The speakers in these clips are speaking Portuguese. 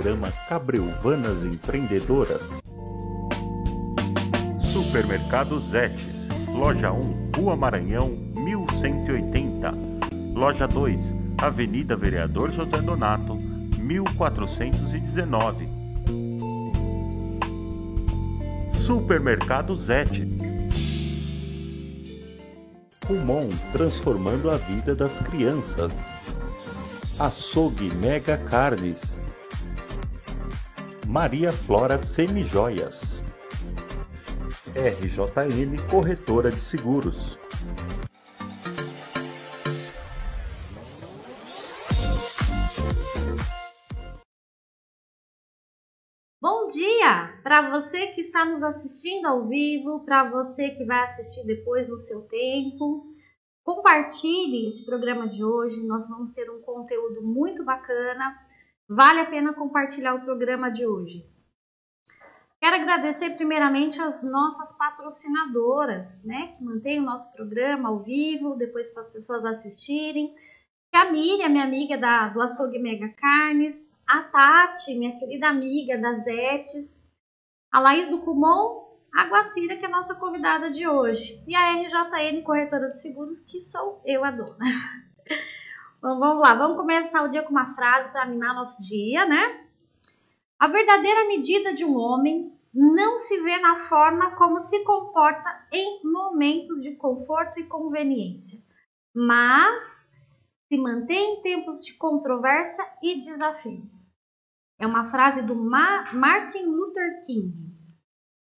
programa Cabreuvanas Empreendedoras. Supermercado Zetes, Loja 1, Rua Maranhão, 1180. Loja 2, Avenida Vereador José Donato, 1419. Supermercado Zetes. Kumon, transformando a vida das crianças. Açougue Mega Carnes. Maria Flora Semijoias. RJN Corretora de Seguros. Bom dia para você que está nos assistindo ao vivo, para você que vai assistir depois no seu tempo. Compartilhe esse programa de hoje, nós vamos ter um conteúdo muito bacana. Vale a pena compartilhar o programa de hoje. Quero agradecer primeiramente às nossas patrocinadoras, né, que mantêm o nosso programa ao vivo, depois para as pessoas assistirem. A Miriam, minha amiga do Açougue Mega Carnes, a Tati, minha querida amiga da Zetes, a Laís do Kumon, a Guacira, que é a nossa convidada de hoje, e a RJN Corretora de Seguros, que sou eu a dona. Bom, vamos lá, vamos começar o dia com uma frase para animar nosso dia, né? A verdadeira medida de um homem não se vê na forma como se comporta em momentos de conforto e conveniência, mas se mantém em tempos de controvérsia e desafio. É uma frase do Martin Luther King.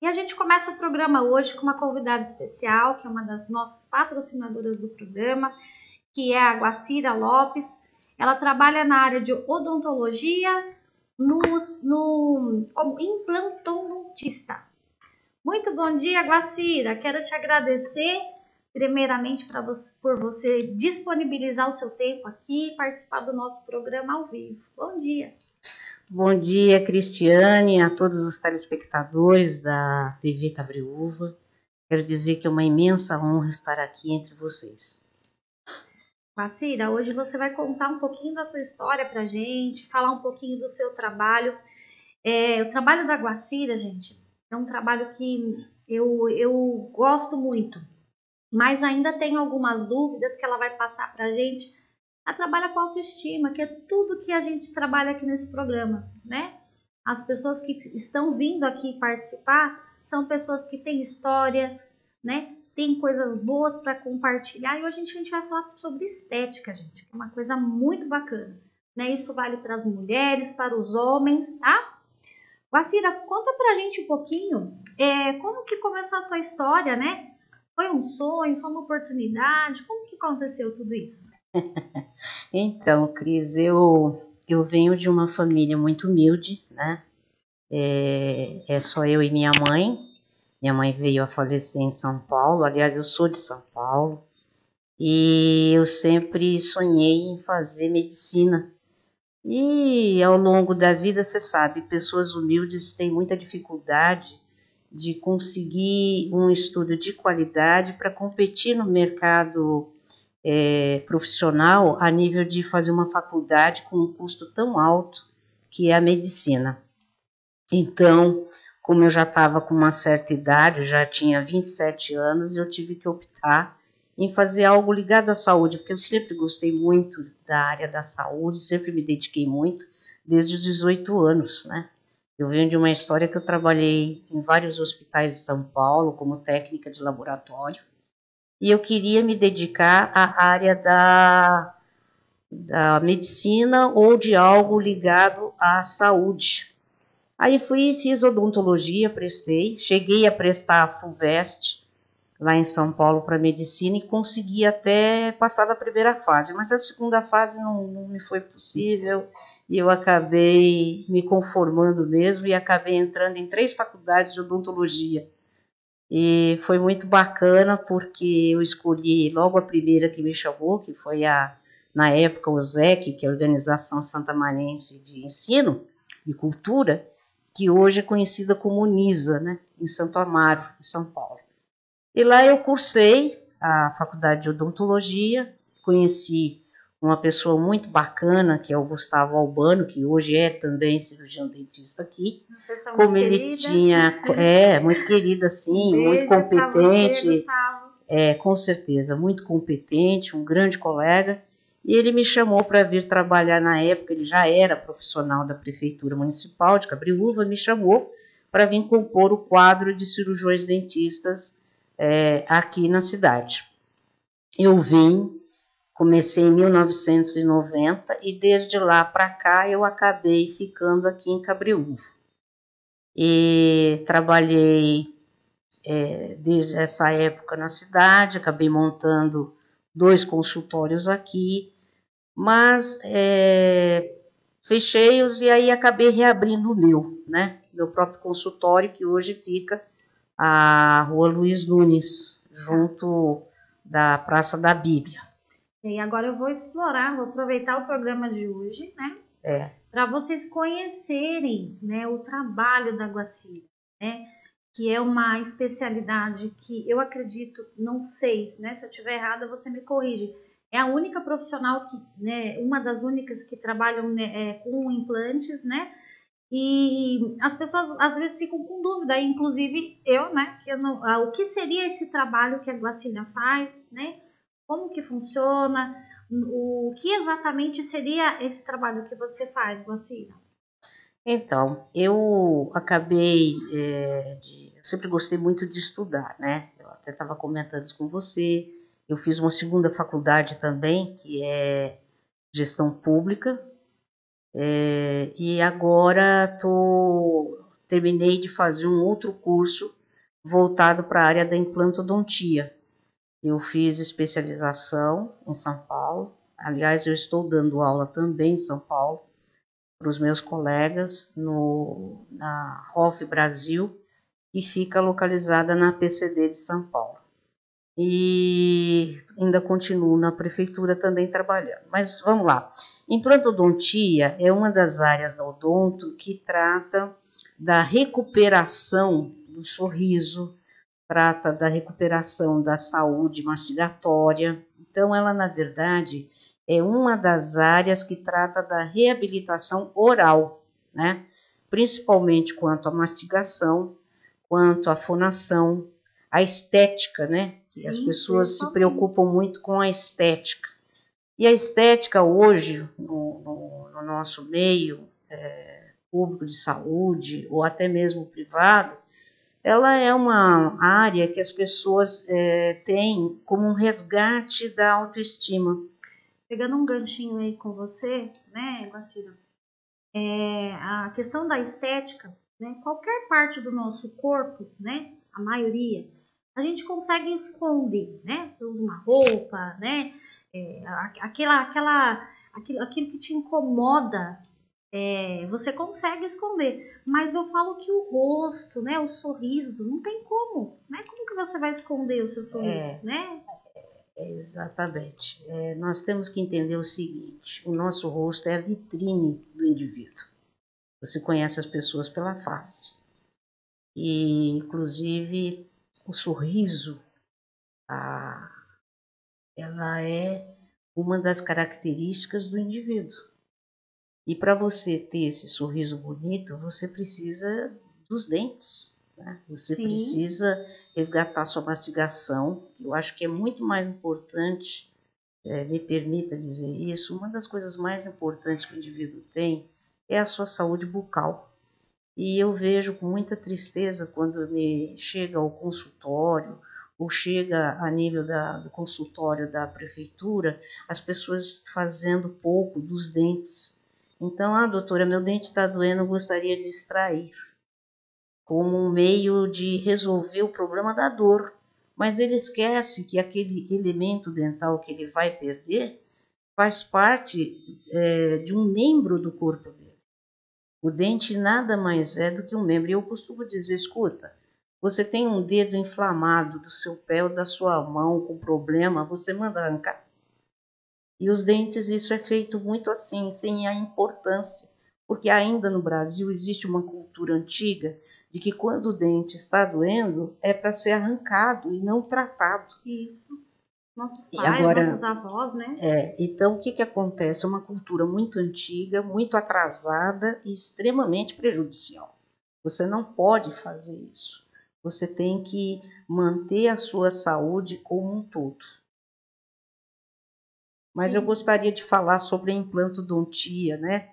E a gente começa o programa hoje com uma convidada especial, que é uma das nossas patrocinadoras do programa, que é a Guacira Lopes. Ela trabalha na área de odontologia como implantodontista. Muito bom dia, Guacira. Quero te agradecer, primeiramente, por você disponibilizar o seu tempo aqui e participar do nosso programa ao vivo. Bom dia. Bom dia, Cristiane, a todos os telespectadores da TV Cabreuva. Quero dizer que é uma imensa honra estar aqui entre vocês. Guacira, hoje você vai contar um pouquinho da tua história pra gente, falar um pouquinho do seu trabalho. O trabalho da Guacira, gente, é um trabalho que eu gosto muito, mas ainda tenho algumas dúvidas que ela vai passar pra gente. Ela trabalha com autoestima, que é tudo que a gente trabalha aqui nesse programa, né? As pessoas que estão vindo aqui participar são pessoas que têm histórias, né? Tem coisas boas para compartilhar. E hoje a gente vai falar sobre estética, gente, que é uma coisa muito bacana, né? Isso vale para as mulheres, para os homens, tá? Guacira, conta pra gente um pouquinho como que começou a tua história, né? Foi um sonho, foi uma oportunidade? Como que aconteceu tudo isso? Então, Cris, eu venho de uma família muito humilde, né? É só eu e minha mãe. Minha mãe veio a falecer em São Paulo. Aliás, eu sou de São Paulo. E eu sempre sonhei em fazer medicina. E ao longo da vida, você sabe, pessoas humildes têm muita dificuldade de conseguir um estudo de qualidade para competir no mercado profissional a nível de fazer uma faculdade com um custo tão alto que é a medicina. Então, como eu já estava com uma certa idade, eu já tinha 27 anos, eu tive que optar em fazer algo ligado à saúde, porque eu sempre gostei muito da área da saúde, sempre me dediquei muito, desde os 18 anos, né? Eu venho de uma história que eu trabalhei em vários hospitais de São Paulo, como técnica de laboratório, e eu queria me dedicar à área da medicina ou de algo ligado à saúde. Aí fiz odontologia, cheguei a prestar a FUVEST lá em São Paulo para medicina e consegui até passar da primeira fase, mas a segunda fase não me foi possível e eu acabei me conformando mesmo e acabei entrando em 3 faculdades de odontologia. E foi muito bacana porque eu escolhi logo a primeira que me chamou, que foi na época o ZEC, que é a Organização Santamarense de Ensino e Cultura, que hoje é conhecida como UNISA, né, em Santo Amaro, em São Paulo. E lá eu cursei a faculdade de odontologia, conheci uma pessoa muito bacana, que é o Gustavo Albano, que hoje é também cirurgião dentista aqui. Como ele tinha, muito querida, sim, muito competente, com certeza, muito competente, um grande colega. E ele me chamou para vir trabalhar na época, ele já era profissional da Prefeitura Municipal de Cabreúva, me chamou para vir compor o quadro de cirurgiões dentistas aqui na cidade. Eu vim, comecei em 1990 e desde lá para cá eu acabei ficando aqui em Cabreúva. E trabalhei desde essa época na cidade, acabei montando 2 consultórios aqui, mas fechei-os e aí acabei reabrindo o meu próprio consultório, que hoje fica a Rua Luiz Nunes, junto da Praça da Bíblia. E agora eu vou aproveitar o programa de hoje, né? Para vocês conhecerem, né, o trabalho da Guacira, né? Que é uma especialidade que eu acredito, não sei, né? Se eu estiver errada, você me corrige. É a única profissional que, né, uma das únicas que trabalham, né, com implantes, né? E as pessoas às vezes ficam com dúvida, inclusive eu, né? Que eu não, o que seria esse trabalho que a Guacira faz, né? Como que funciona? O que exatamente seria esse trabalho que você faz, Guacira? Então, eu acabei eu sempre gostei muito de estudar, né? Eu até estava comentando isso com você. Eu fiz uma segunda faculdade também, que é gestão pública, e agora terminei de fazer um outro curso voltado para a área da implantodontia. Eu fiz especialização em São Paulo. Aliás, eu estou dando aula também em São Paulo para os meus colegas na ROF Brasil, que fica localizada na PCD de São Paulo. E ainda continuo na prefeitura também trabalhando. Mas vamos lá. Implantodontia é uma das áreas da odonto que trata da recuperação do sorriso, trata da recuperação da saúde mastigatória. Então, ela, na verdade, é uma das áreas que trata da reabilitação oral, né? Principalmente quanto à mastigação, quanto à fonação, a estética, né? Que as pessoas se preocupam muito com a estética. E a estética hoje, no nosso meio público de saúde, ou até mesmo privado, ela é uma área que as pessoas têm como um resgate da autoestima. Pegando um ganchinho aí com você, né, Guacira? A questão da estética, né? Qualquer parte do nosso corpo, né? A maioria, a gente consegue esconder, né? Você usa uma roupa, né? Aquilo que te incomoda, você consegue esconder. Mas eu falo que o rosto, né? O sorriso, não tem como, né? Como que você vai esconder o seu sorriso, né? Exatamente. Nós temos que entender o seguinte: o nosso rosto é a vitrine do indivíduo. Você conhece as pessoas pela face. E, inclusive, o sorriso, ela é uma das características do indivíduo. E para você ter esse sorriso bonito, você precisa dos dentes, né? Você precisa resgatar sua mastigação. Eu acho que é muito mais importante, me permita dizer isso, uma das coisas mais importantes que o indivíduo tem é a sua saúde bucal. E eu vejo com muita tristeza quando me chega ao consultório, ou chega a nível do consultório da prefeitura, as pessoas fazendo pouco dos dentes. Então, doutora, meu dente está doendo, eu gostaria de extrair, como um meio de resolver o problema da dor. Mas ele esquece que aquele elemento dental que ele vai perder faz parte de um membro do corpo dele. O dente nada mais é do que um membro. E eu costumo dizer, escuta, você tem um dedo inflamado do seu pé ou da sua mão com problema, você manda arrancar. E os dentes, isso é feito muito assim, sem a importância. Porque ainda no Brasil existe uma cultura antiga de que quando o dente está doendo, é para ser arrancado e não tratado. Isso. nossos E pais, agora, nossos avós, né? então o que acontece? É uma cultura muito antiga, muito atrasada e extremamente prejudicial. Você não pode fazer isso. Você tem que manter a sua saúde como um todo. Mas eu Sim. gostaria de falar sobre a implantodontia, né?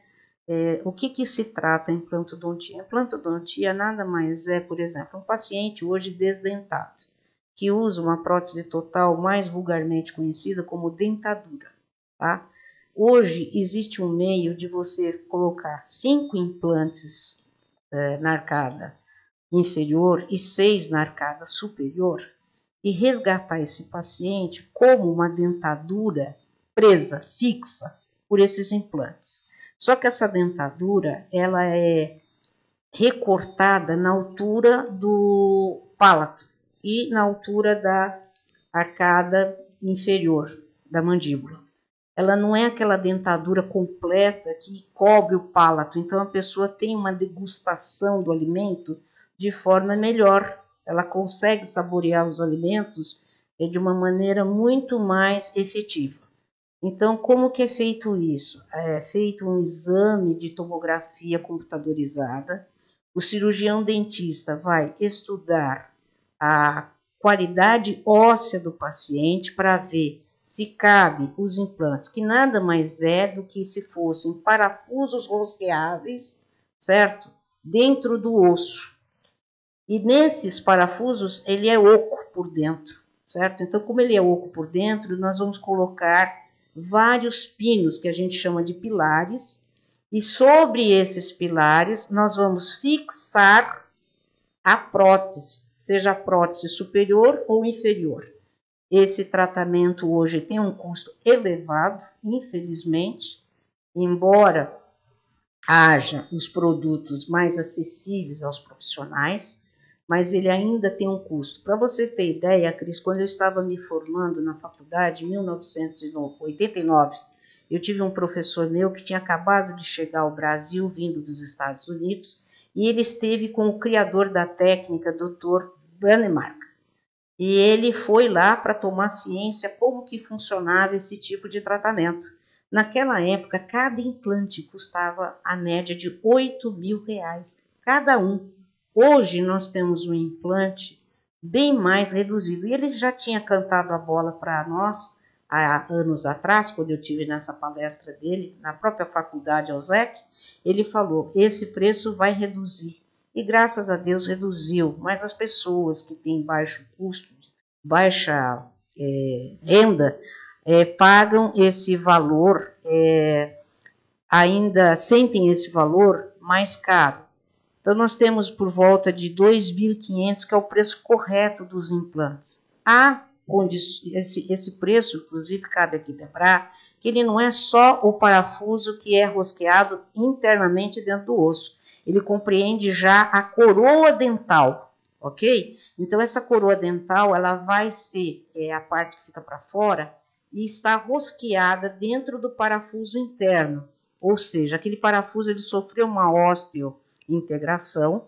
O que se trata a implantodontia? A implantodontia nada mais é, por exemplo, um paciente hoje desdentado, que usa uma prótese total mais vulgarmente conhecida como dentadura, tá? Hoje existe um meio de você colocar 5 implantes na arcada inferior e 6 na arcada superior e resgatar esse paciente como uma dentadura presa, fixa, por esses implantes. Só que essa dentadura, ela é recortada na altura do palato e na altura da arcada inferior da mandíbula. Ela não é aquela dentadura completa que cobre o palato, então a pessoa tem uma degustação do alimento de forma melhor. Ela consegue saborear os alimentos de uma maneira muito mais efetiva. Então, como que é feito isso? É feito um exame de tomografia computadorizada. O cirurgião dentista vai estudar a qualidade óssea do paciente para ver se cabe os implantes, que nada mais é do que se fossem parafusos rosqueáveis, certo? Dentro do osso. E nesses parafusos, ele é oco por dentro, certo? Então, como ele é oco por dentro, nós vamos colocar vários pinos, que a gente chama de pilares, e sobre esses pilares, nós vamos fixar a prótese, seja a prótese superior ou inferior. Esse tratamento hoje tem um custo elevado, infelizmente, embora haja os produtos mais acessíveis aos profissionais, mas ele ainda tem um custo. Para você ter ideia, Cris, quando eu estava me formando na faculdade, em 1989, eu tive um professor meu que tinha acabado de chegar ao Brasil, vindo dos Estados Unidos, e ele esteve com o criador da técnica, Dr. Brannemark. E ele foi lá para tomar ciência como que funcionava esse tipo de tratamento. Naquela época, cada implante custava a média de R$8.000 cada um. Hoje nós temos um implante bem mais reduzido. E ele já tinha cantado a bola para nós há anos atrás, quando eu tive nessa palestra dele, na própria faculdade Alzec, ele falou, esse preço vai reduzir. E graças a Deus reduziu, mas as pessoas que têm baixo custo, baixa renda, pagam esse valor, ainda sentem esse valor mais caro. Então, nós temos por volta de R$2.500, que é o preço correto dos implantes. Esse preço, inclusive, cabe aqui lembrar, que ele não é só o parafuso que é rosqueado internamente dentro do osso. Ele compreende já a coroa dental, ok? Então, essa coroa dental, ela vai ser a parte que fica para fora e está rosqueada dentro do parafuso interno. Ou seja, aquele parafuso ele sofreu uma osteointegração,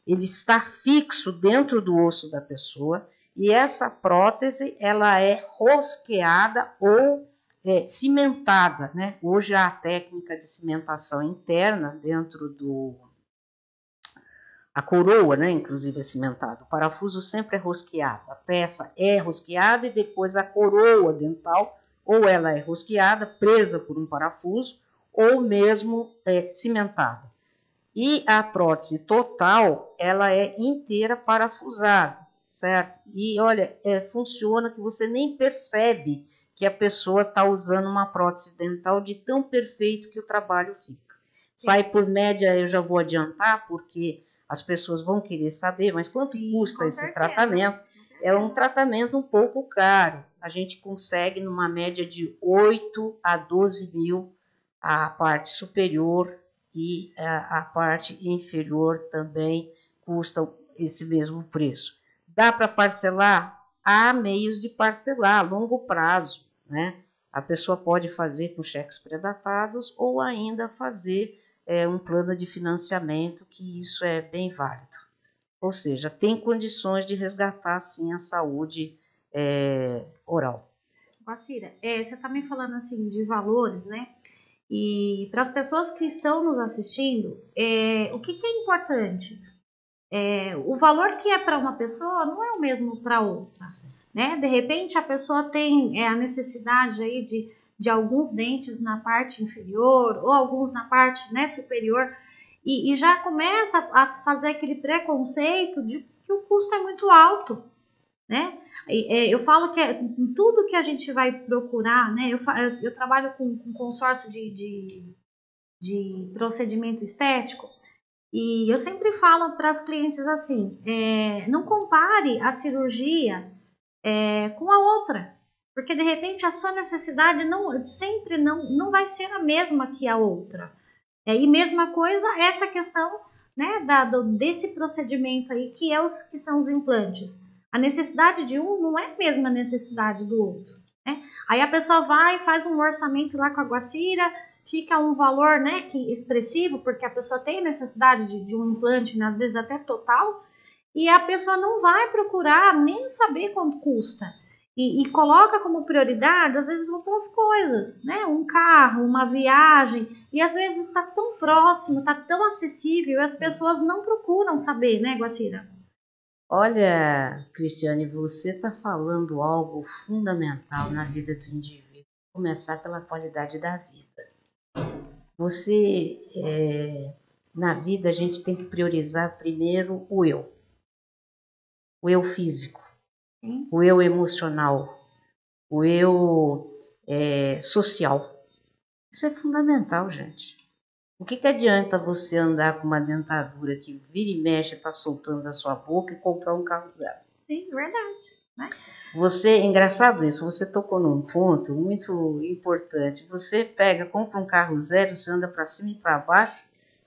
ele está fixo dentro do osso da pessoa e essa prótese, ela é rosqueada ou cimentada, né? Hoje há a técnica de cimentação interna dentro a coroa, né, inclusive é cimentada. O parafuso sempre é rosqueado. A peça é rosqueada e depois a coroa dental, ou ela é rosqueada, presa por um parafuso, ou mesmo cimentada. E a prótese total, ela é inteira parafusada, certo? E olha, funciona que você nem percebe que a pessoa está usando uma prótese dental de tão perfeito que o trabalho fica. Sai por média, eu já vou adiantar, porque as pessoas vão querer saber, mas quanto custa esse tratamento? É um tratamento um pouco caro. A gente consegue numa média de 8 a 12 mil a parte superior e a parte inferior também custa esse mesmo preço. Dá para parcelar? Há meios de parcelar a longo prazo, né? A pessoa pode fazer com cheques predatados ou ainda fazer um plano de financiamento, que isso é bem válido. Ou seja, tem condições de resgatar, sim, a saúde oral. Guacira, você está me falando assim de valores, né? E para as pessoas que estão nos assistindo, o que é importante? O valor que é para uma pessoa não é o mesmo para outra, né? De repente a pessoa tem a necessidade aí de alguns dentes na parte inferior ou alguns na parte, né, superior e já começa a fazer aquele preconceito de que o custo é muito alto, né? Eu falo que tudo que a gente vai procurar, né? Eu trabalho com consórcio de procedimento estético. E eu sempre falo para as clientes assim, não compare a cirurgia com a outra, porque de repente a sua necessidade sempre não vai ser a mesma que a outra. E mesma coisa essa questão, né, desse procedimento aí que são os implantes. A necessidade de um não é a mesma necessidade do outro, né? Aí a pessoa vai e faz um orçamento lá com a Guacira, fica um valor, né, expressivo, porque a pessoa tem necessidade de um implante, né, às vezes até total, e a pessoa não vai procurar nem saber quanto custa. E coloca como prioridade, às vezes, outras coisas, né? Um carro, uma viagem, e às vezes está tão próximo, está tão acessível, e as pessoas não procuram saber, né, Guacira? Olha, Cristiane, você está falando algo fundamental na vida do indivíduo. Começar pela qualidade da vida. Na vida a gente tem que priorizar primeiro o eu físico, o eu emocional, o eu social. Isso é fundamental, gente. O que adianta você andar com uma dentadura que vira e mexe, está soltando da sua boca e comprar um carro zero? Sim, verdade. Né? Engraçado isso, você tocou num ponto muito importante. Você compra um carro zero, você anda para cima e para baixo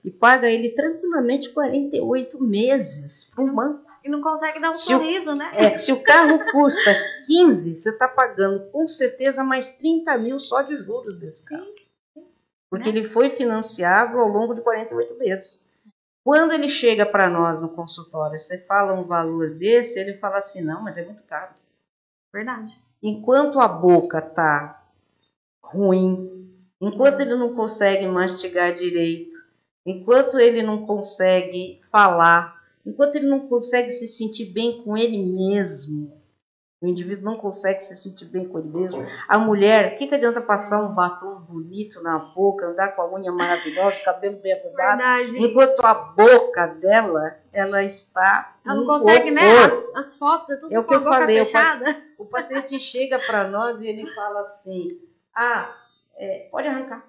e paga ele tranquilamente 48 meses para um banco. E não consegue dar um sorriso, né? Se o carro custa 15, você está pagando com certeza mais 30 mil só de juros desse carro. Porque ele foi financiado ao longo de 48 meses. Quando ele chega para nós no consultório, você fala um valor desse, ele fala assim, não, mas é muito caro. Verdade. Enquanto a boca está ruim, enquanto ele não consegue mastigar direito, enquanto ele não consegue falar, enquanto ele não consegue se sentir bem com ele mesmo, o indivíduo não consegue se sentir bem com ele mesmo. A mulher, o que adianta passar um batom bonito na boca, andar com a unha maravilhosa, o cabelo bem arrumado, enquanto a boca dela, ela está... Ela não consegue, né? As fotos, é tudo com a boca fechada. O paciente chega para nós e ele fala assim, pode arrancar.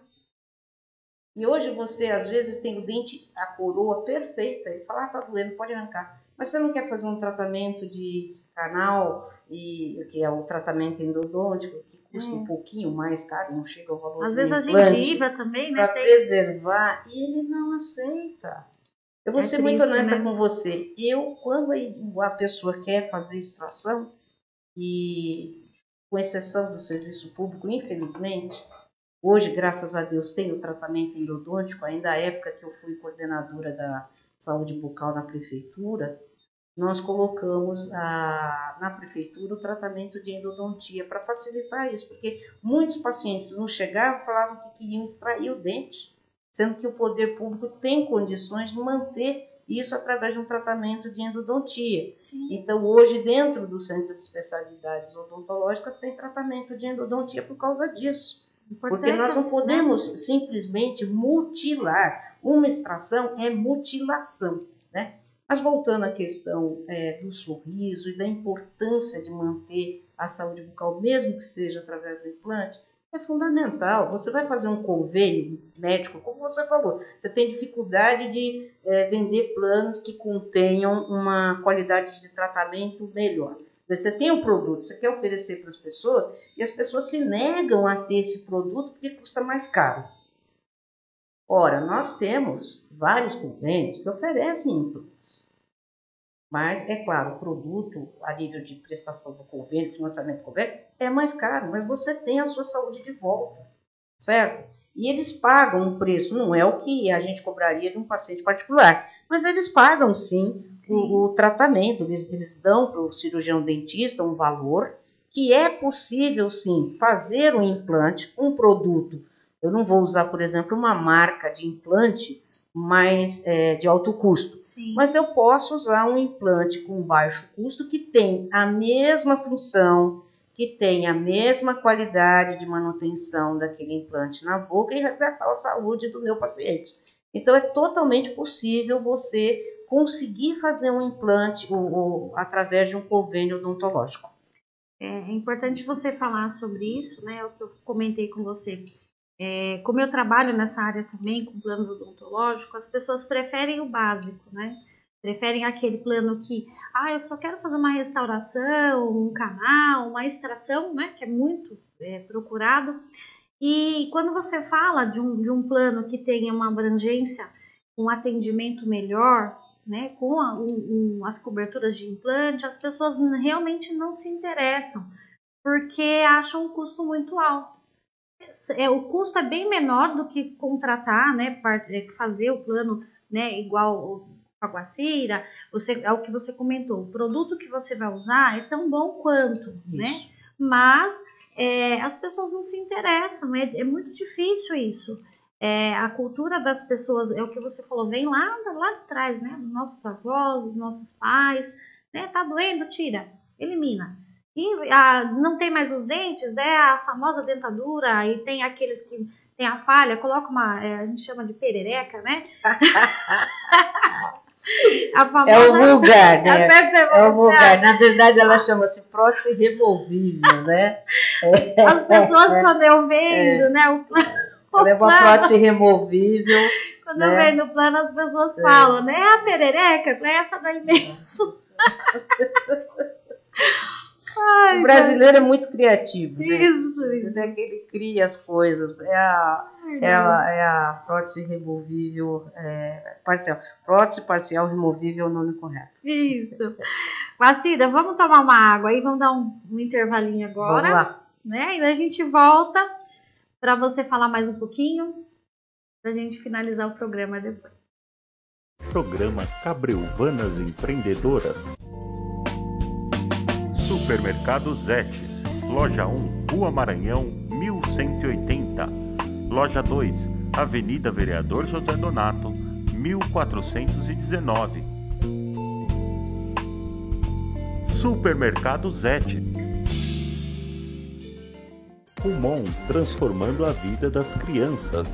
E hoje você, às vezes, tem o dente, a coroa perfeita, ele fala, tá doendo, pode arrancar. Mas você não quer fazer um tratamento de canal, que é o tratamento endodôntico, que custa um pouquinho mais caro, não chega ao valor às do vezes implante, a gengiva também, né? Para preservar, e ele não aceita. Eu vou ser muito honesta com você. Quando a pessoa quer fazer extração, e com exceção do serviço público, infelizmente, hoje, graças a Deus, tem o tratamento endodôntico, ainda na época que eu fui coordenadora da saúde bucal na prefeitura, nós colocamos na prefeitura o tratamento de endodontia para facilitar isso, porque muitos pacientes não chegavam e falavam que queriam extrair o dente, sendo que o poder público tem condições de manter isso através de um tratamento de endodontia. Sim. Então, hoje, dentro do Centro de Especialidades Odontológicas, tem tratamento de endodontia por causa disso. Porque nós não podemos simplesmente mutilar. Uma extração é mutilação, né? Mas voltando à questão do sorriso e da importância de manter a saúde bucal, mesmo que seja através do implante, é fundamental. Você vai fazer um convênio médico, como você falou, você tem dificuldade de vender planos que contenham uma qualidade de tratamento melhor. Você tem um produto, você quer oferecer para as pessoas, e as pessoas se negam a ter esse produto porque custa mais caro. Ora, nós temos vários convênios que oferecem implantes. Mas, é claro, o produto, a nível de prestação do convênio, financiamento do convênio, é mais caro, mas você tem a sua saúde de volta, certo? E eles pagam um preço, não é o que a gente cobraria de um paciente particular, mas eles pagam, sim, o tratamento. Eles dão para o cirurgião dentista um valor que é possível, sim, fazer um implante, um produto. Eu não vou usar, por exemplo, uma marca de implante, mas de alto custo. Sim. Mas eu posso usar um implante com baixo custo que tem a mesma função, que tem a mesma qualidade de manutenção daquele implante na boca e resgatar a saúde do meu paciente. Então, é totalmente possível você conseguir fazer um implante através de um convênio odontológico. É importante você falar sobre isso, né? É o que eu comentei com você. Como eu trabalho nessa área também, com planos odontológicos, as pessoas preferem o básico, né? Preferem aquele plano que, eu só quero fazer uma restauração, um canal, uma extração, né? Que é muito procurado. E quando você fala de um plano que tenha uma abrangência, um atendimento melhor, né? Com as coberturas de implante, as pessoas realmente não se interessam, porque acham o custo muito alto. O custo é bem menor do que contratar, né, fazer o plano, né, igual a Guacira. É o que você comentou, o produto que você vai usar é tão bom quanto, né? Mas as pessoas não se interessam, é muito difícil isso. A cultura das pessoas, é o que você falou, vem lá de trás, né, dos nossos avós, dos nossos pais, né, tá doendo, tira, elimina. E não tem mais os dentes, é a famosa dentadura, e tem aqueles que tem a falha, coloca a gente chama de perereca, né? A famosa, é o vulgar, né? É o vulgar. Na verdade, ela chama-se prótese removível, né? As pessoas, quando eu vendo, né? Ela é uma prótese removível. Quando eu vejo no plano, as pessoas falam, né? A perereca, é essa daí mesmo. O brasileiro é muito criativo, né? Isso. Ele cria as coisas. É a prótese removível parcial. Prótese parcial removível é o nome correto. Isso. Guacira, vamos tomar uma água aí, vamos dar um intervalinho agora. Vamos lá. Né? E daí a gente volta para você falar mais um pouquinho, para a gente finalizar o programa depois. Programa Cabreuvanas Empreendedoras. Supermercado Zetes, Loja 1, Rua Maranhão, 1180. Loja 2, Avenida Vereador José Donato, 1419. Supermercado Zetes. Kumon, transformando a vida das crianças.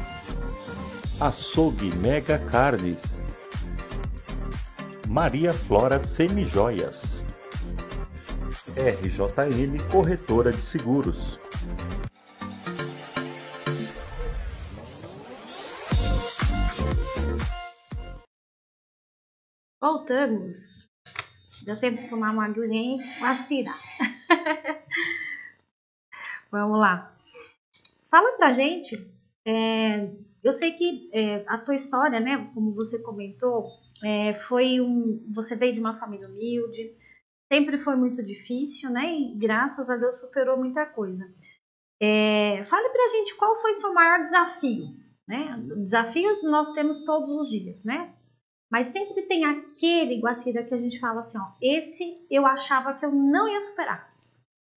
Açougue Mega Carnes. Maria Flora Semijoias. RJN Corretora de Seguros. Voltamos. Deu tempo de tomar uma aguinha, Guacira. Vamos lá. Fala pra gente. Eu sei que a tua história, né, como você comentou, você veio de uma família humilde. Sempre foi muito difícil, né? E graças a Deus superou muita coisa. Fale pra gente qual foi seu maior desafio, né? Desafios nós temos todos os dias, né? Mas sempre tem aquele, Guacira, que a gente fala assim, ó, esse eu achava que eu não ia superar,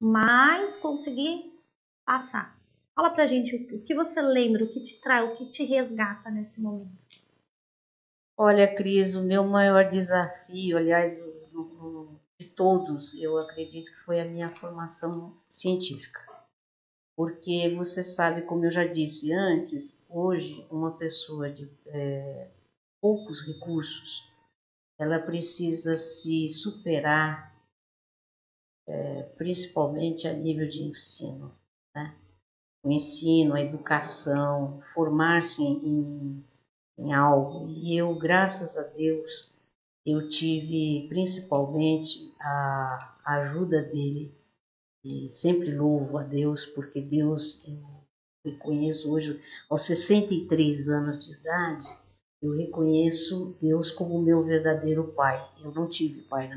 mas consegui passar. Fala pra gente o que você lembra, o que te traz, o que te resgata nesse momento. Olha, Cris, o meu maior desafio, aliás, de todos, eu acredito que foi a minha formação científica. Porque você sabe, como eu já disse antes, hoje uma pessoa de poucos recursos, ela precisa se superar, principalmente a nível de ensino, né? O ensino, a educação, formar-se em algo. E eu, graças a Deus, eu tive principalmente a ajuda dele. E sempre louvo a Deus, porque Deus, eu reconheço hoje, aos 63 anos de idade, eu reconheço Deus como meu verdadeiro pai. Eu não tive pai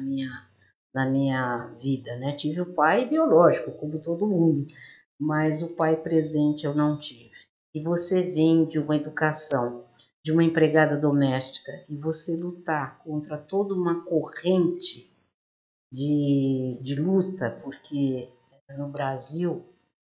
na minha vida, né? Tive o pai biológico, como todo mundo, mas o pai presente eu não tive. E você vem de uma educação, de uma empregada doméstica, e você lutar contra toda uma corrente de luta, porque no Brasil,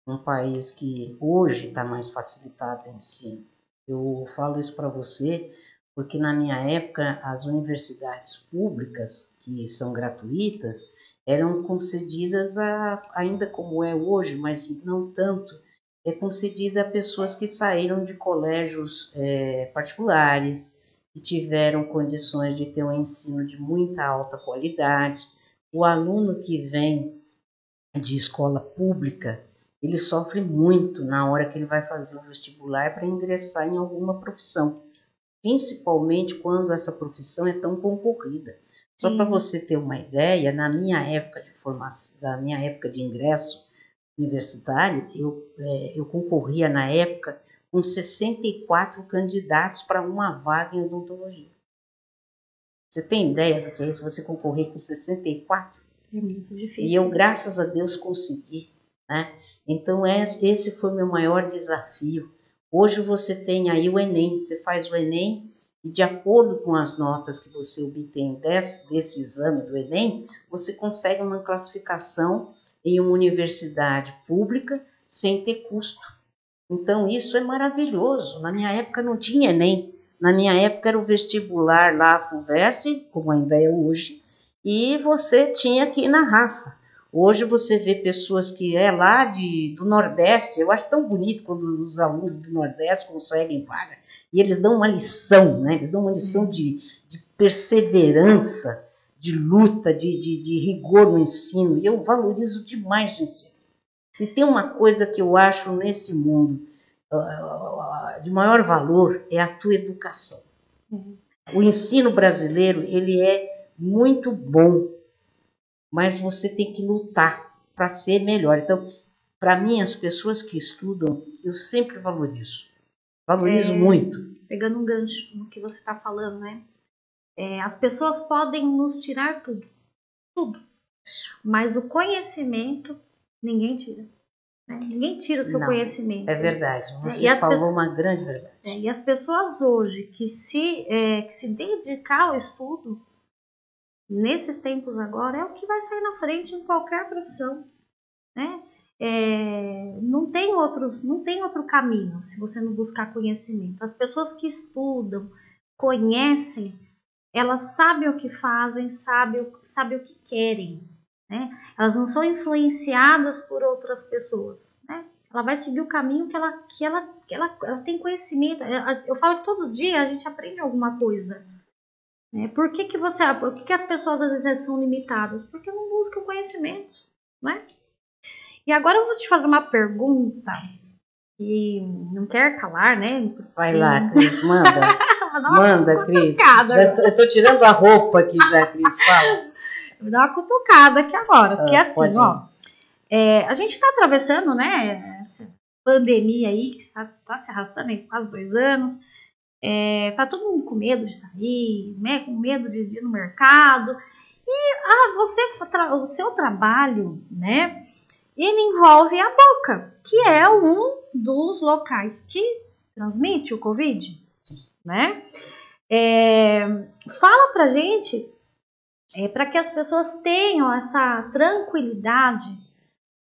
um país que hoje está mais facilitado o ensino. Eu falo isso para você porque na minha época as universidades públicas, que são gratuitas, eram concedidas ainda como é hoje, mas não tanto, é concedida a pessoas que saíram de colégios particulares, que tiveram condições de ter um ensino de muita alta qualidade. O aluno que vem de escola pública, ele sofre muito na hora que ele vai fazer o vestibular para ingressar em alguma profissão, principalmente quando essa profissão é tão concorrida. Só para você ter uma ideia, na minha época de formação, na minha época de ingresso universitário, eu concorria na época com 64 candidatos para uma vaga em odontologia. Você tem ideia do que é isso? Você concorrer com 64? É muito difícil. E eu, graças a Deus, consegui, né? Então, esse foi o meu maior desafio. Hoje você tem aí o Enem, você faz o Enem e de acordo com as notas que você obtém desse exame do Enem, você consegue uma classificação em uma universidade pública sem ter custo. Então, isso é maravilhoso. Na minha época não tinha Enem. Na minha época era o vestibular lá, a FUVEST, como ainda é hoje, e você tinha que ir na raça. Hoje você vê pessoas que lá do Nordeste, eu acho tão bonito quando os alunos do Nordeste conseguem vaga, e eles dão uma lição, né? Eles dão uma lição de perseverança, de luta, de rigor no ensino, e eu valorizo demais o ensino. Se tem uma coisa que eu acho nesse mundo de maior valor, é a tua educação. O ensino brasileiro, ele é muito bom, mas você tem que lutar para ser melhor. Então, para mim, as pessoas que estudam, eu sempre valorizo. Valorizo muito. Pegando um gancho no que você está falando, né? As pessoas podem nos tirar tudo. Tudo. Mas o conhecimento, ninguém tira. Né? Ninguém tira o seu conhecimento. É verdade. Você falou uma grande verdade. E as pessoas hoje que se dedicar ao estudo, nesses tempos agora, é o que vai sair na frente em qualquer profissão, né? Não tem outro caminho se você não buscar conhecimento. As pessoas que estudam, conhecem, elas sabem o que fazem, sabem o que querem, né? Elas não são influenciadas por outras pessoas, né? Ela vai seguir o caminho que ela tem conhecimento. Eu falo que todo dia a gente aprende alguma coisa. Por que as pessoas às vezes são limitadas? Porque não buscam conhecimento, né? E agora eu vou te fazer uma pergunta que não quer calar, né? Vai lá, Cris, manda. Manda, Cris. Eu tô tirando a roupa aqui já, Cris, fala. Vou dar uma cutucada aqui agora, porque assim, ó, a gente tá atravessando, né, essa pandemia aí, que tá se arrastando aí por quase 2 anos. Tá todo mundo com medo de sair, né, com medo de ir no mercado. E o seu trabalho, né, ele envolve a boca, que é um dos locais que transmite o Covid, né? Fala pra gente, para que as pessoas tenham essa tranquilidade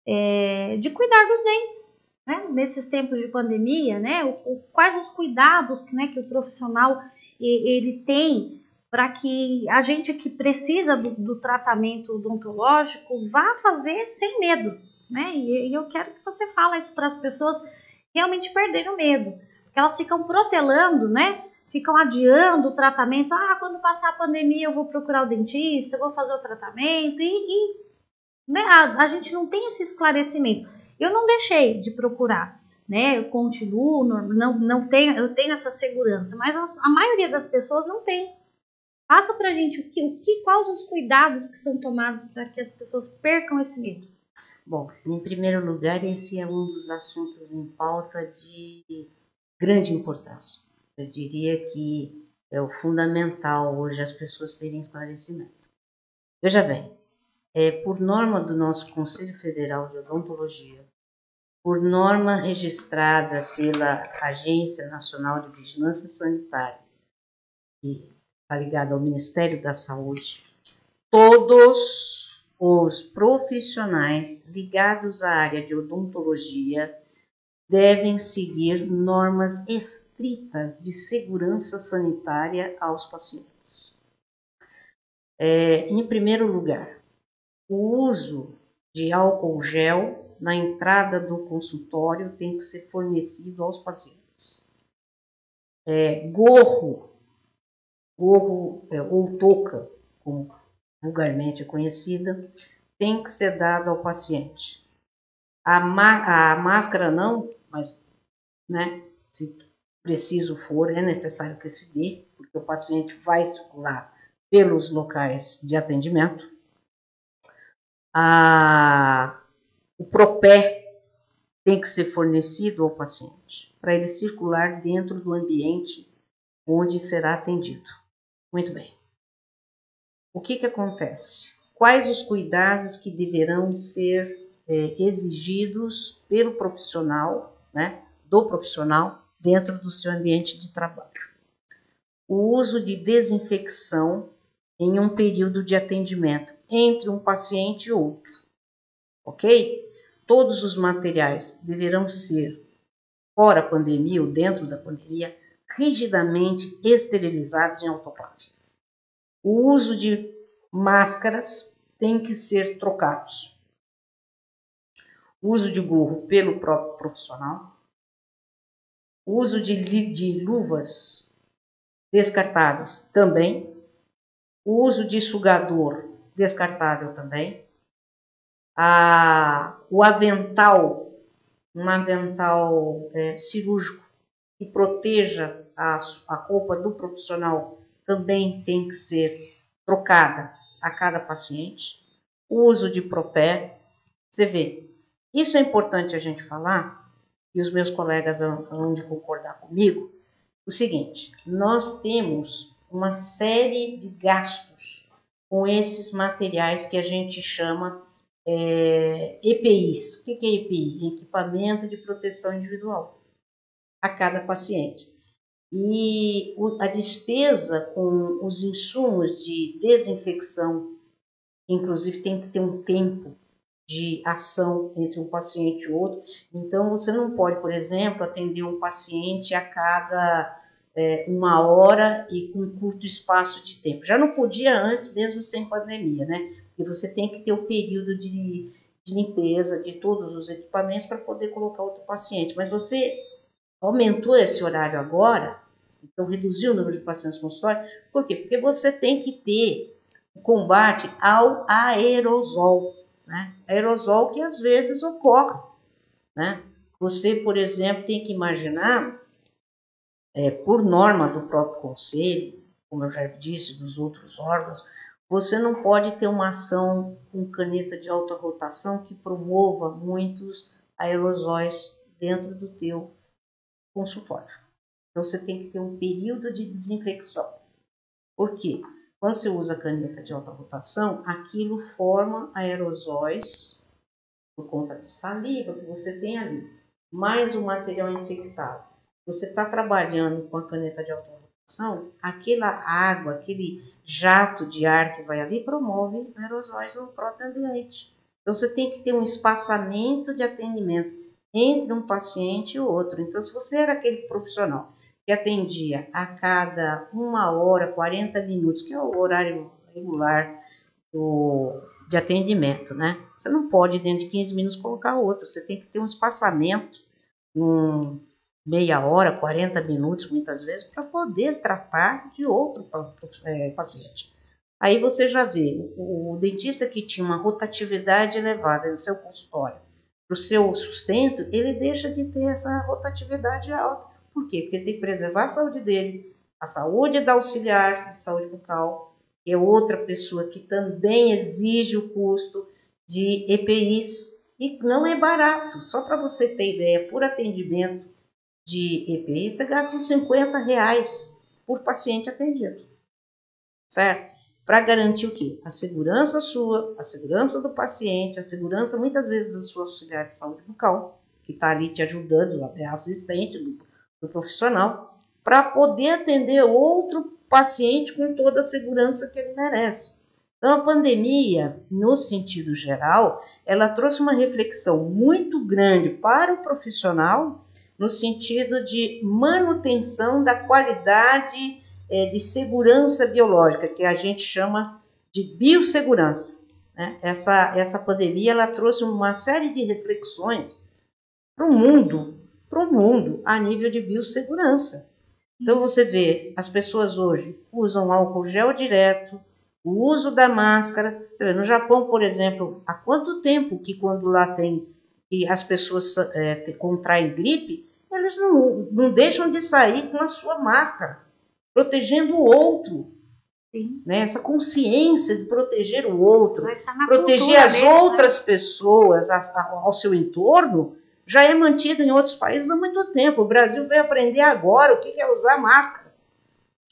de cuidar dos dentes, né? Nesses tempos de pandemia, né? Quais os cuidados que o profissional ele tem para que a gente que precisa do tratamento odontológico vá fazer sem medo, né? E eu quero que você fale isso para as pessoas realmente perderem o medo, porque elas ficam protelando, né? Ficam adiando o tratamento. Quando passar a pandemia eu vou procurar o dentista, eu vou fazer o tratamento né? A gente não tem esse esclarecimento. Eu não deixei de procurar, né? Eu continuo, não tenho, eu tenho essa segurança, mas a maioria das pessoas não tem. Passa pra gente quais os cuidados que são tomados para que as pessoas percam esse medo. Bom, em primeiro lugar, esse é um dos assuntos em pauta de grande importância. Eu diria que é o fundamental hoje as pessoas terem esclarecimento. Veja bem, por norma do nosso Conselho Federal de Odontologia, por norma registrada pela Agência Nacional de Vigilância Sanitária, que está ligada ao Ministério da Saúde, todos os profissionais ligados à área de odontologia devem seguir normas estritas de segurança sanitária aos pacientes. Em primeiro lugar, o uso de álcool gel na entrada do consultório tem que ser fornecido aos pacientes. Gorro ou touca, como vulgarmente é conhecida, tem que ser dado ao paciente. A máscara não, mas, né, se preciso for, é necessário que se dê, porque o paciente vai circular pelos locais de atendimento. O propé tem que ser fornecido ao paciente, para ele circular dentro do ambiente onde será atendido. Muito bem. O que acontece? Quais os cuidados que deverão ser exigidos pelo profissional, né, do profissional, dentro do seu ambiente de trabalho? O uso de desinfecção em um período de atendimento entre um paciente e outro, ok? Todos os materiais deverão ser, fora a pandemia ou dentro da pandemia, rigidamente esterilizados em autoclave. O uso de máscaras tem que ser trocados. O uso de gorro pelo próprio profissional. O uso de luvas descartáveis também. O uso de sugador descartável também. O avental, um avental cirúrgico que proteja a roupa do profissional também tem que ser trocada a cada paciente. O uso de propé, você vê, isso é importante a gente falar, e os meus colegas vão de concordar comigo, o seguinte, nós temos uma série de gastos com esses materiais que a gente chama EPIs. O que é EPI? Equipamento de proteção individual a cada paciente. E a despesa com os insumos de desinfecção, inclusive tem que ter um tempo de ação entre um paciente e outro. Então, você não pode, por exemplo, atender um paciente a cada 1 hora e com um curto espaço de tempo. Já não podia antes, mesmo sem pandemia, né? Porque você tem que ter o período de limpeza de todos os equipamentos para poder colocar outro paciente. Mas você aumentou esse horário agora, então reduziu o número de pacientes no consultório. Por quê? Porque você tem que ter o combate ao aerosol, né? Aerosol que às vezes ocorre, né? Você, por exemplo, tem que imaginar, por norma do próprio conselho, como eu já disse, dos outros órgãos, você não pode ter uma ação com caneta de alta rotação que promova muitos aerosóis dentro do teu consultório. Então, você tem que ter um período de desinfecção. Por quê? Quando você usa caneta de alta rotação, aquilo forma aerosóis por conta de saliva que você tem ali, mais o material infectado. Você está trabalhando com a caneta de alta rotação, aquela água, aquele jato de ar que vai ali promove aerosóis no próprio ambiente. Então, você tem que ter um espaçamento de atendimento entre um paciente e outro. Então, se você era aquele profissional que atendia a cada 1 hora, 40 minutos, que é o horário regular de atendimento, né? Você não pode, dentro de 15 minutos, colocar outro. Você tem que ter um espaçamento, meia hora, 40 minutos, muitas vezes, para poder tratar de outro paciente. Aí você já vê, o dentista que tinha uma rotatividade elevada no seu consultório, para o seu sustento, ele deixa de ter essa rotatividade alta. Por quê? Porque ele tem que preservar a saúde dele, a saúde da auxiliar de saúde bucal, que é outra pessoa que também exige o custo de EPIs. E não é barato. Só para você ter ideia, por atendimento de EPI, você gasta uns R$50 por paciente atendido. Certo? Para garantir o quê? A segurança sua, a segurança do paciente, a segurança muitas vezes da sua auxiliar de saúde bucal, que está ali te ajudando, é assistente do profissional, para poder atender outro paciente com toda a segurança que ele merece. Então, a pandemia, no sentido geral, ela trouxe uma reflexão muito grande para o profissional, no sentido de manutenção da qualidade de segurança biológica, que a gente chama de biossegurança. Né? Essa pandemia ela trouxe uma série de reflexões para o mundo a nível de biossegurança. Então, você vê, as pessoas hoje usam álcool gel direto, o uso da máscara. Você vê, no Japão, por exemplo, há quanto tempo que quando lá tem que as pessoas contraem gripe, eles não deixam de sair com a sua máscara, protegendo o outro. Sim. Né? Essa consciência de proteger o outro, proteger as mesmo, outras pessoas ao seu entorno, já é mantido em outros países há muito tempo. O Brasil veio aprender agora o que é usar máscara.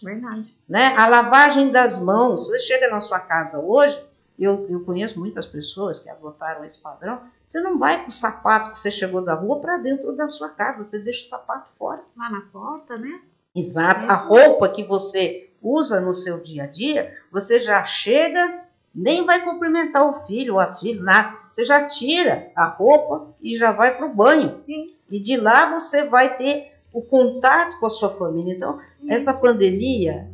Verdade. Né? A lavagem das mãos. Você chega na sua casa hoje, eu conheço muitas pessoas que adotaram esse padrão, você não vai com o sapato que você chegou da rua para dentro da sua casa, você deixa o sapato fora. Lá na porta, né? Exato. A roupa que você usa no seu dia a dia, você já chega, nem vai cumprimentar o filho ou a filha, nada. Você já tira a roupa e já vai para o banho. Isso. E de lá você vai ter o contato com a sua família. Então, essa pandemia,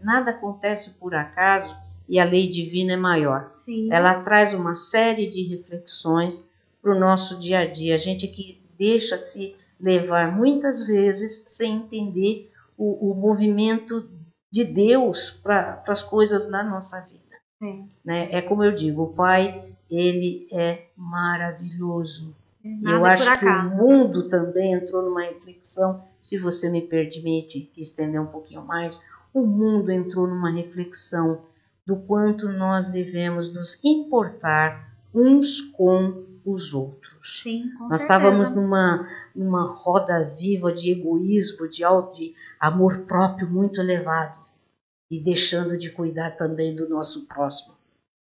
nada acontece por acaso e a lei divina é maior. Sim. Ela traz uma série de reflexões para o nosso dia a dia. A gente que deixa-se levar muitas vezes sem entender o movimento de Deus para as coisas na nossa vida. Né? É como eu digo, o Pai, ele é maravilhoso. Eu acho que o mundo também entrou numa reflexão, se você me permite estender um pouquinho mais, o mundo entrou numa reflexão do quanto nós devemos nos importar uns com os outros. Sim, com nós certeza. Estávamos numa roda viva de egoísmo, de amor próprio muito elevado e deixando de cuidar também do nosso próximo.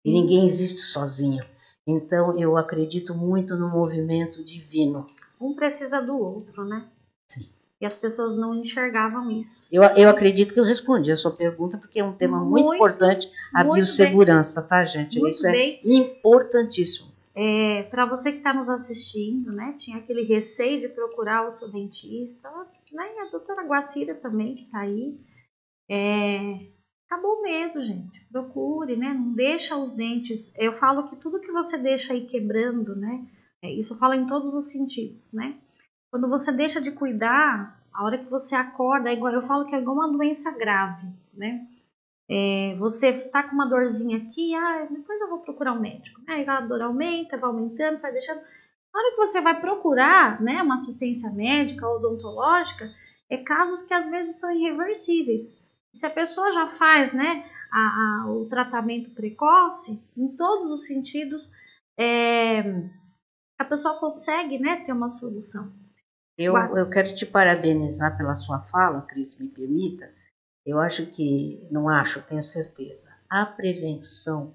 E ninguém existe sozinho. Então, eu acredito muito no movimento divino. Um precisa do outro, né? Sim. E as pessoas não enxergavam isso. Eu acredito que eu respondi a sua pergunta, porque é um tema muito importante, a biossegurança, bem. Tá, gente? Muito isso bem. É importantíssimo. Para você que está nos assistindo, né? Tinha aquele receio de procurar o seu dentista, né? E a doutora Guacira também, que está aí. Acabou o medo, gente. Procure, né? Não deixa os dentes. Eu falo que tudo que você deixa aí quebrando, né? Isso eu falo em todos os sentidos, né? Quando você deixa de cuidar, a hora que você acorda, eu falo que é igual uma doença grave, né? Você tá com uma dorzinha aqui, depois eu vou procurar um médico, né? Aí a dor aumenta, vai aumentando, vai deixando. Na hora que você vai procurar, né, uma assistência médica ou odontológica, casos que às vezes são irreversíveis. Se a pessoa já faz, né, o tratamento precoce, em todos os sentidos, a pessoa consegue, né, ter uma solução. Eu quero te parabenizar pela sua fala, Cris, me permita. Eu acho que, tenho certeza, a prevenção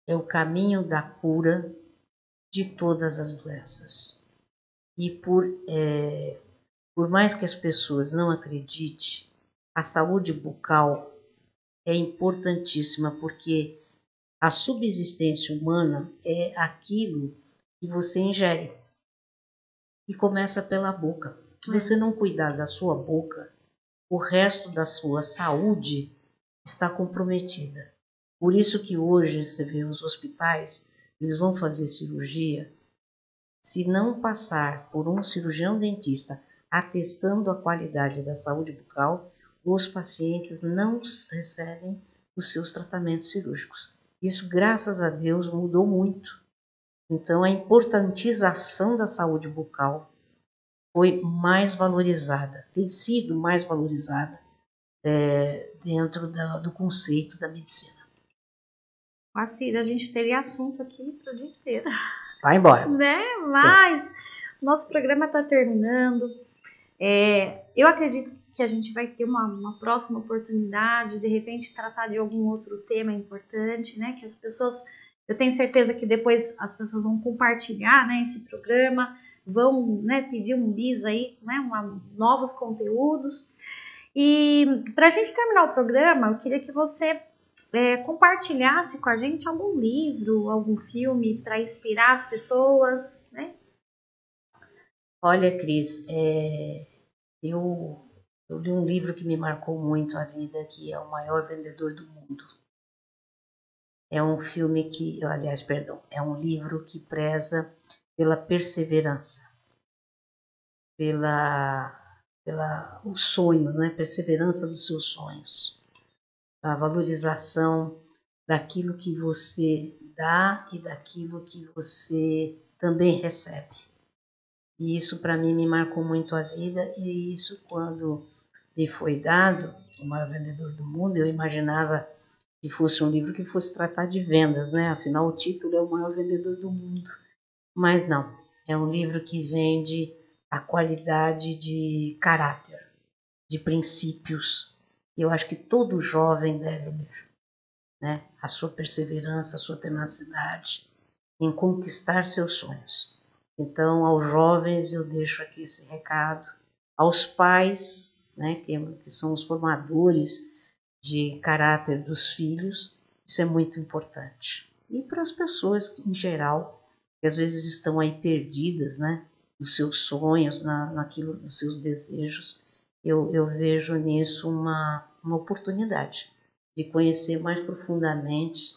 é o caminho da cura de todas as doenças. E por mais que as pessoas não acreditem, a saúde bucal é importantíssima, porque a subsistência humana é aquilo que você ingere. E começa pela boca. Se você não cuidar da sua boca, o resto da sua saúde está comprometida. Por isso que hoje você vê os hospitais, eles vão fazer cirurgia. Se não passar por um cirurgião dentista atestando a qualidade da saúde bucal, os pacientes não recebem os seus tratamentos cirúrgicos. Isso, graças a Deus, mudou muito. Então, a importantização da saúde bucal foi mais valorizada, tem sido mais valorizada dentro do conceito da medicina. Guacira, a gente teria assunto aqui para o dia inteiro. Vai embora. Né? Mas nosso programa está terminando. Eu acredito que a gente vai ter uma próxima oportunidade, de repente tratar de algum outro tema importante, né? Que as pessoas, eu tenho certeza que depois as pessoas vão compartilhar, né, esse programa, vão, né, pedir um bis aí, né, novos conteúdos. E para a gente terminar o programa, eu queria que você compartilhasse com a gente algum livro, algum filme para inspirar as pessoas, né? Olha, Cris, eu li um livro que me marcou muito a vida, que é O Maior Vendedor do Mundo. É um é um livro que preza pela perseverança, os sonhos, né? Perseverança dos seus sonhos, a valorização daquilo que você dá e daquilo que você também recebe. E isso para mim me marcou muito a vida, e isso quando me foi dado, O Maior Vendedor do Mundo, eu imaginava que fosse um livro que fosse tratar de vendas, né? Afinal, o título é O Maior Vendedor do Mundo. Mas não, é um livro que vende a qualidade de caráter, de princípios. E eu acho que todo jovem deve ler, né? A sua perseverança, a sua tenacidade em conquistar seus sonhos. Então, aos jovens eu deixo aqui esse recado, aos pais, né, que são os formadores de caráter dos filhos, isso é muito importante. E para as pessoas em geral, que às vezes estão aí perdidas, né, nos seus sonhos, nos seus desejos, eu vejo nisso uma oportunidade de conhecer mais profundamente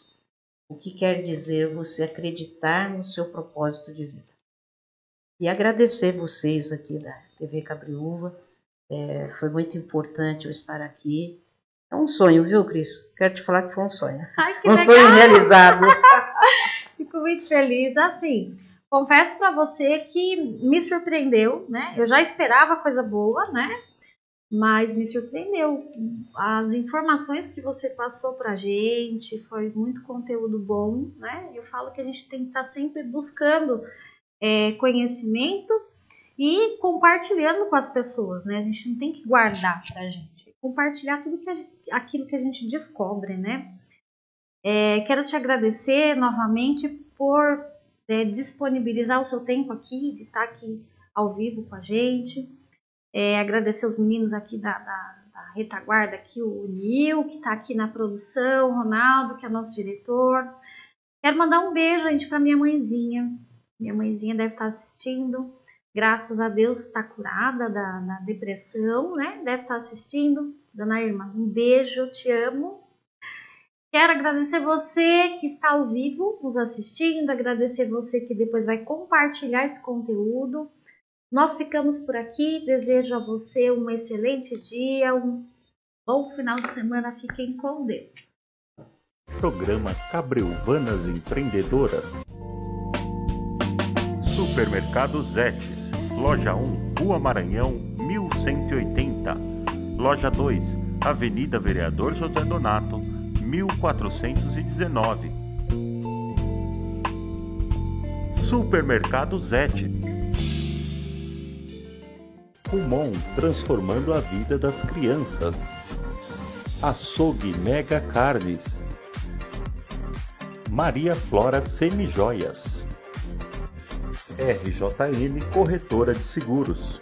o que quer dizer você acreditar no seu propósito de vida. E agradecer vocês aqui da TV Cabriúva, foi muito importante eu estar aqui. É um sonho, viu, Cris? Quero te falar que foi um sonho. Ai, que um legal. Sonho realizado. Fico muito feliz. Assim, confesso para você que me surpreendeu, né? Eu já esperava coisa boa, né? Mas me surpreendeu. As informações que você passou pra gente, foi muito conteúdo bom, né? Eu falo que a gente tem que estar sempre buscando conhecimento e compartilhando com as pessoas, né? A gente não tem que guardar pra gente, compartilhar tudo aquilo que a gente descobre, né? Quero te agradecer novamente por disponibilizar o seu tempo aqui, de estar aqui ao vivo com a gente. Agradecer os meninos aqui da retaguarda, aqui, o Nil, que está aqui na produção, o Ronaldo, que é nosso diretor. Quero mandar um beijo, gente, para minha mãezinha. Minha mãezinha deve estar assistindo. Graças a Deus está curada da depressão, né? Deve estar assistindo. Dona Irma, um beijo, te amo. Quero agradecer você que está ao vivo nos assistindo, agradecer você que depois vai compartilhar esse conteúdo. Nós ficamos por aqui, desejo a você um excelente dia, um bom final de semana, fiquem com Deus. Programa Cabriúvanas Empreendedoras. Supermercado Zetes, Loja 1, Rua Maranhão, 1180. Loja 2, Avenida Vereador José Donato, 1419. Supermercado Zetes. Kumon, transformando a vida das crianças. Açougue Mega Carnes. Maria Flora Semijoias. RJN Corretora de Seguros.